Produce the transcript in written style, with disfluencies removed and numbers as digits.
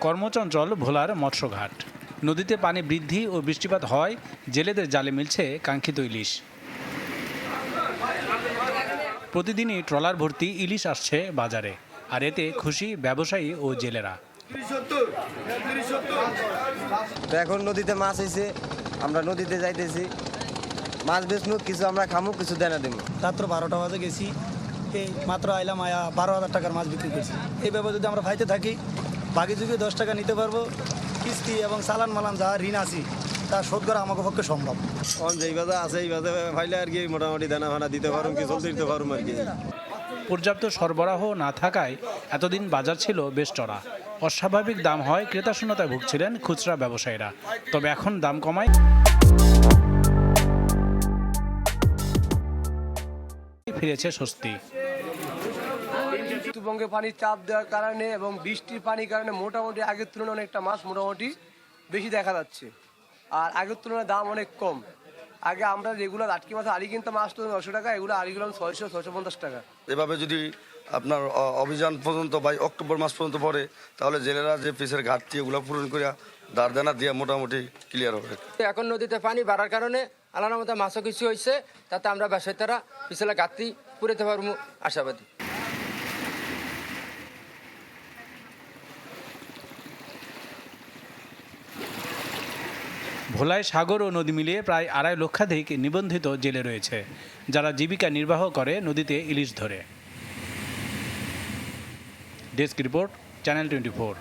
কর্মচঞ্চল ভোলার মৎস্যঘাট। নদীতে পানি বৃদ্ধি ও বৃষ্টিপাত হয় জেলেদের জালে মিলছে কাঙ্ক্ষিত ইলিশ। প্রতিদিনই ট্রলার ভর্তি ইলিশ আসছে বাজারে, আর এতে খুশি ব্যবসায়ী ও জেলেরা। এখন নদীতে মাছ হয়েছে, আমরা নদীতে যাইতেছি, মাছ বেচমু, কিছু আমরা খামু, কিছু দেনা দেবো। রাত্র 12টা বাজে গেছি, এই মাত্র আইলাম, 12,000 টাকার মাছ বিক্রি করছি। এইভাবে যদি আমরা ফাইতে থাকি, বাকি যদি 10 টাকা নিতে পারবো, কিস্তি এবং চালান মালান যা ঋণ আছি তা শোধ করা আমাকে পক্ষে সম্ভব। যেই বাজে আছে এই বাজে ফাইলে আর কি মোটামুটি দেনা ফানা দিতে পারুম, কি চলতে দিতে পারুম আর কি। পর্যাপ্ত সরবরাহ না থাকায় এতদিন বাজার ছিল বেশ চড়া। অস্বাভাবিক দাম হয় ক্রেতা শূন্যতায় ভুগছিলেন খুচরা ব্যবসায়ীরা। তবে এখন দাম কমায় ফিরেছে স্বস্তি। উত্তরবঙ্গে পানির চাপ দেওয়ার কারণে এবং বৃষ্টির পানির কারণে মোটামুটি আগের তুলনায় অনেকটা মাছ মোটামুটি বেশি দেখা যাচ্ছে, আর আগের তুলনায় দাম অনেক কম। আগে আমরা রেগুলার আটকি মাছ আড়ি কিনতে মাছ তো 900 টাকা, এগুলো আড়ি কিনলাম 600-650 টাকা। এভাবে যদি আপনার অভিযান পর্যন্ত বা অক্টোবর মাস পর্যন্ত পরে, তাহলে জেলেরা যে পিসের ঘাটতি এগুলো পূরণ করিয়া দাঁড় দেনা দিয়ে মোটামুটি ক্লিয়ার হবে। এখন নদীতে পানি বাড়ার কারণে আল্লাহর মতো মাছও কিছু হয়েছে, তাতে আমরা ব্যবসায়ীরা পিছলে ঘাটতি পুরাতে পারবো আশাবাদী। ভোলায় সাগর ও নদী মিলিয়ে প্রায় 2.5 লক্ষাধিক নিবন্ধিত জেলে রয়েছে, যারা জীবিকা নির্বাহ করে নদীতে ইলিশ ধরে। Desk report, channel 24।